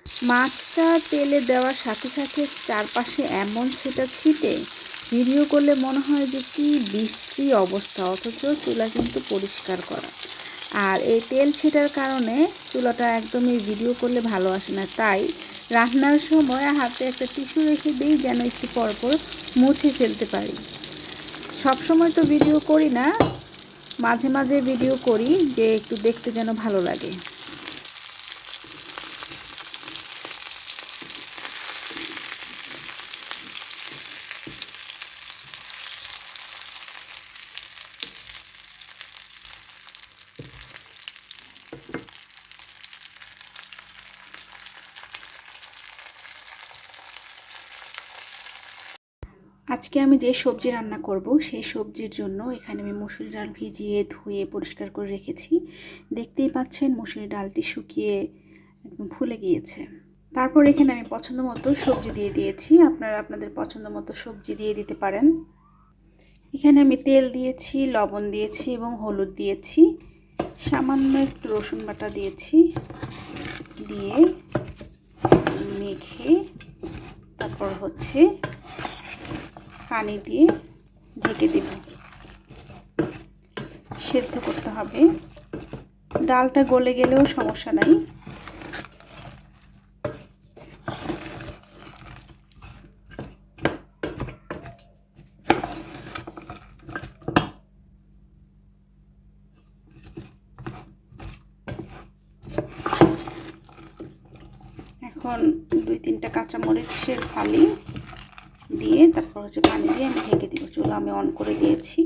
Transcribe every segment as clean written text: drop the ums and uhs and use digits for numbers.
মাছটা তেলে দেওয়ার সাথে সাথে চারপাশে এমন সেটা ছিটে, ভিডিও করলে মনে হয় যে কী বিশ্রী অবস্থা, অথচ চুলা কিন্তু পরিষ্কার করা। আর এই তেল ছিটার কারণে চুলাটা একদমই ভিডিও করলে ভালো আসে না। তাই রান্নার সময় হাতে একটা টিস্যু রেখে দিই, যেন একটু পরপর মুছে ফেলতে পারি। সব সময় তো ভিডিও করি না, মাঝে মাঝে ভিডিও করি যে একটু দেখতে যেন ভালো লাগে। আজকে আমি যে সবজি রান্না করব সেই সবজির জন্য এখানে আমি মসুরি ডাল ভিজিয়ে ধুয়ে পরিষ্কার করে রেখেছি। দেখতেই পাচ্ছেন মসুরি ডালটি শুকিয়ে একদম ফুলে গিয়েছে। তারপর এখানে আমি পছন্দ মতো সবজি দিয়ে দিয়েছি, আপনারা আপনাদের পছন্দ মতো সবজি দিয়ে দিতে পারেন। এখানে আমি তেল দিয়েছি, লবণ দিয়েছি এবং হলুদ দিয়েছি, সামান্য একটু রসুন বাটা দিয়েছি, দিয়ে মেখে তারপর হচ্ছে পানি দিয়ে ঢেকে দেব। সেদ্ধ করতে হবে, ডালটা গলে গেলেও সমস্যা নাই। এখন 2-3টা কাঁচামরিচের ফালি দিয়ে তারপর হচ্ছে পানি দিয়ে আমি ঢেকে দিব। চুলা আমি অন করে দিয়েছি।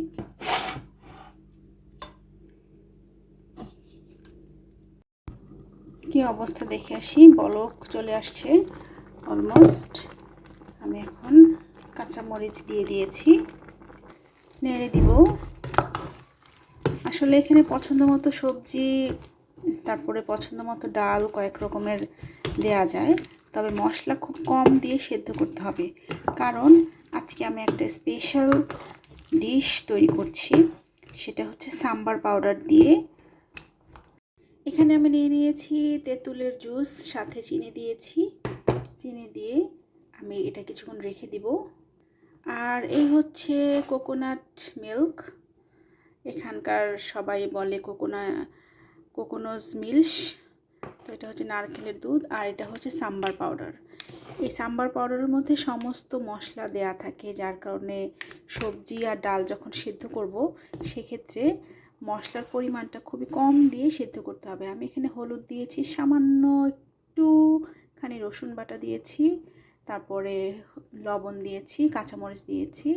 কি অবস্থা দেখে আসি, বলক চলে আসছে অলমোস্ট। আমি এখন কাঁচামরিচ দিয়ে দিয়েছি, নেড়ে দিব। আসলে এখানে পছন্দ মতো সবজি, তারপরে পছন্দ মতো ডাল কয়েক রকমের দেয়া যায়, তবে মশলা খুব কম দিয়ে সেদ্ধ করতে হবে, কারণ আজকে আমি একটা স্পেশাল ডিশ তৈরি করছি, সেটা হচ্ছে সাম্বার পাউডার দিয়ে। এখানে আমি নিয়ে নিয়েছি তেঁতুলের জুস, সাথে চিনি দিয়েছি। চিনি দিয়ে আমি এটা কিছুক্ষণ রেখে দিব। আর এই হচ্ছে কোকোনাট মিল্ক, এখানকার সবাই বলে কোকোনস মিল্ক, তো এটা হচ্ছে নারকেলের দুধ, আর এটা হচ্ছে সাম্বার পাউডার। এই সাম্বার পাউডারের মধ্যে সমস্ত মশলা দেয়া থাকে, যার কারণে সবজি আর ডাল যখন সেদ্ধ করব সেক্ষেত্রে মশলার পরিমাণটা খুবই কম দিয়ে সেদ্ধ করতে হবে। আমি এখানে হলুদ দিয়েছি, সামান্য একটুখানি রসুন বাটা দিয়েছি, তারপরে লবণ দিয়েছি, কাঁচামরিচ দিয়েছি,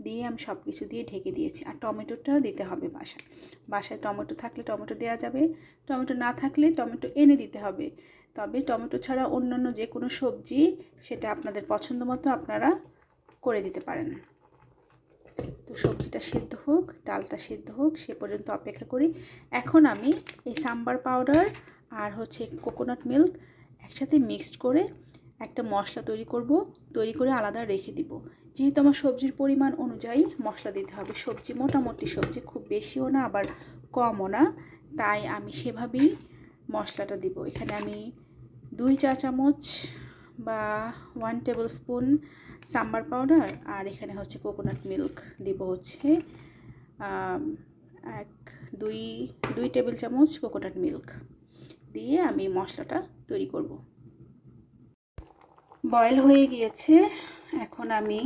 দিয়ে আমি সব কিছু দিয়ে ঢেকে দিয়েছি। আর টমেটোটাও দিতে হবে বাসায় টমেটো থাকলে টমেটো দেওয়া যাবে, টমেটো না থাকলে টমেটো এনে দিতে হবে। তবে টমেটো ছাড়া অন্যান্য যে কোনো সবজি সেটা আপনাদের পছন্দ মতো আপনারা করে দিতে পারেন। তো সবজিটা সেদ্ধ হোক, ডালটা সেদ্ধ হোক, সে পর্যন্ত অপেক্ষা করি। এখন আমি এই সাম্বার পাউডার আর হচ্ছে কোকোনাট মিল্ক একসাথে মিক্সড করে একটা মশলা তৈরি করে আলাদা রেখে দিব। যেহেতু আমার সবজির পরিমাণ অনুযায়ী মশলা দিতে হবে, সবজি মোটামুটি সবজি খুব বেশিও না আবার কমও না, তাই আমি সেভাবেই মশলাটা দিব। এখানে আমি 2 চা চামচ বা 1 টেবিল স্পুন সাম্বার পাউডার, আর এখানে হচ্ছে কোকোনাট মিল্ক দিব হচ্ছে 2 টেবিল চামচ কোকোনাট মিল্ক দিয়ে আমি মশলাটা তৈরি করব। বয়েল হয়ে গিয়েছে, এখন আমি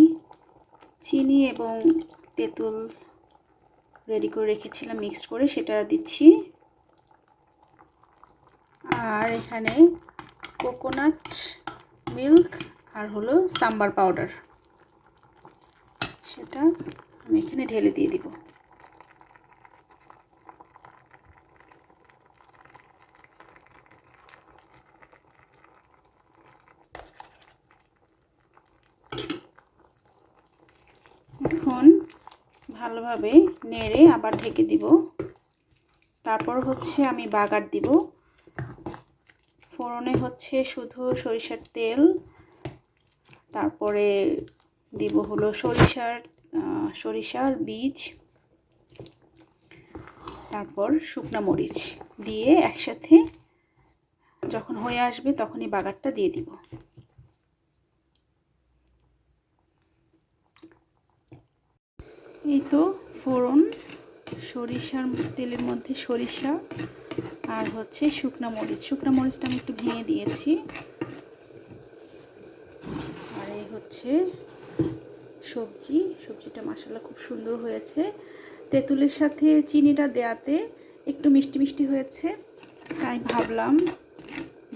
চিনি এবং তেঁতুল রেডি করে রেখেছিলাম মিক্স করে, সেটা দিচ্ছি। আর এখানে কোকোনাট মিল্ক আর হলো সাম্বার পাউডার, সেটা আমি এখানে ঢেলে দিয়ে দিব। এখন ভালোভাবে নেড়ে আবার ঢেকে দিব। তারপর হচ্ছে আমি বাগার দিব। ফোড়নে হচ্ছে শুধু সরিষার তেল, তারপরে দিব হলো সরিষার বীজ, তারপর শুকনা মরিচ দিয়ে একসাথে যখন হয়ে আসবে তখনই বাগারটা দিয়ে দিব। এই তো ফোড়ন, সরিষার তেলের মধ্যে সরিষা আর হচ্ছে শুকনা মরিচ। শুকনা মরিচটা আমি একটু ভেঙে দিয়েছি। আর এই হচ্ছে সবজিটা মাশাআল্লাহ খুব সুন্দর হয়েছে। তেঁতুলের সাথে চিনিটা দেওয়াতে একটু মিষ্টি মিষ্টি হয়েছে, তাই ভাবলাম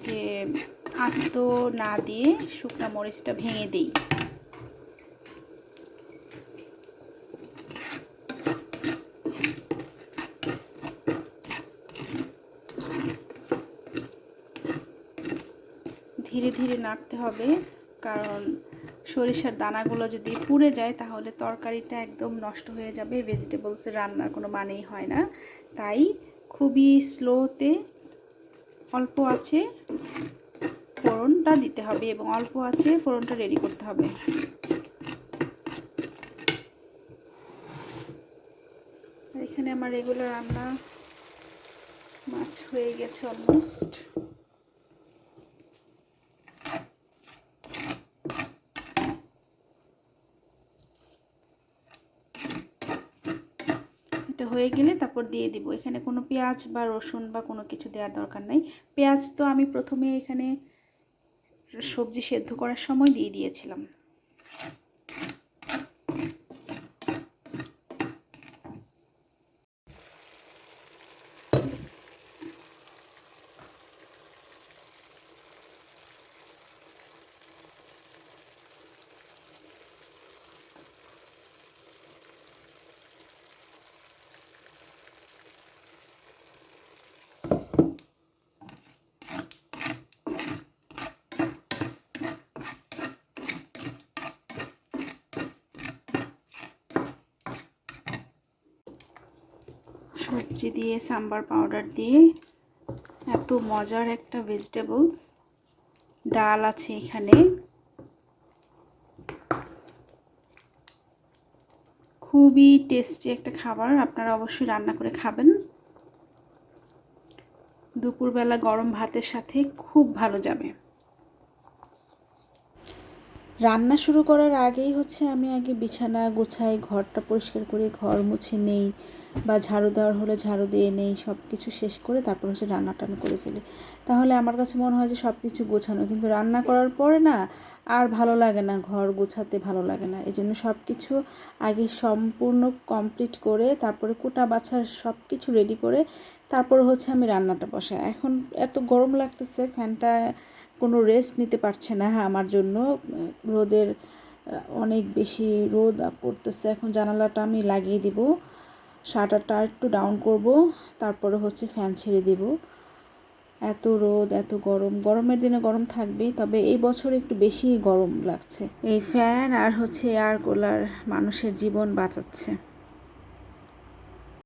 যে আস্ত না দিয়ে শুকনা মরিচটা ভেঙে দিই। ধীরে ধীরে নাড়তে হবে, কারণ সরিষার দানাগুলো যদি পুড়ে যায় তাহলে তরকারিটা একদম নষ্ট হয়ে যাবে, ভেজিটেবলসের রান্নার কোনো মানেই হয় না। তাই খুবই স্লোতে অল্প আঁচে ফোড়নটা দিতে হবে এবং অল্প আঁচে ফোড়নটা রেডি করতে হবে। আর এখানে আমার রেগুলার রান্না মাছ হয়ে গেছে অলমোস্ট। এটা হয়ে গেলে তারপর দিয়ে দিব। এখানে কোনো পেঁয়াজ বা রসুন বা কোনো কিছু দেওয়ার দরকার নাই। পেঁয়াজ তো আমি প্রথমে এখানে সবজি সেদ্ধ করার সময় দিয়ে দিয়েছিলাম। সবজি দিয়ে সাম্বার পাউডার দিয়ে এত মজার একটা ভেজিটেবলস। ডাল আছে এখানে, খুবই টেস্টি একটা খাবার। আপনারা অবশ্যই রান্না করে খাবেন। দুপুরবেলা গরম ভাতের সাথে খুব ভালো যাবে। রান্না শুরু করার আগেই হচ্ছে আমি আগে বিছানা গোছাই, ঘরটা পরিষ্কার করে ঘর মুছে নেই, বা ঝাড়ু দেওয়ার হলে ঝাড়ু দিয়ে নেই। সব কিছু শেষ করে তারপর হচ্ছে রান্নাটা আমি করে ফেলি। তাহলে আমার কাছে মনে হয় যে সব কিছু গোছানো, কিন্তু রান্না করার পরে না আর ভালো লাগে না, ঘর গোছাতে ভালো লাগে না। এই জন্য সব কিছু আগে সম্পূর্ণ কমপ্লিট করে তারপরে কোটা বাছার সব কিছু রেডি করে তারপর হচ্ছে আমি রান্নাটা বসাই। এখন এত গরম লাগতেছে, ফ্যানটা কোনো রেস্ট নিতে পারছে না আমার জন্য। রোদের অনেক বেশি রোদ পড়তেছে। এখন জানালাটা আমি লাগিয়ে দিব, শাটারটা একটু ডাউন করব, তারপরে হচ্ছে ফ্যান ছেড়ে দিব। এত রোদ, এত গরম, গরমের দিনে গরম থাকবেই, তবে এই বছর একটু বেশি গরম লাগছে। এই ফ্যান আর হচ্ছে এয়ার কুলার মানুষের জীবন বাঁচাচ্ছে।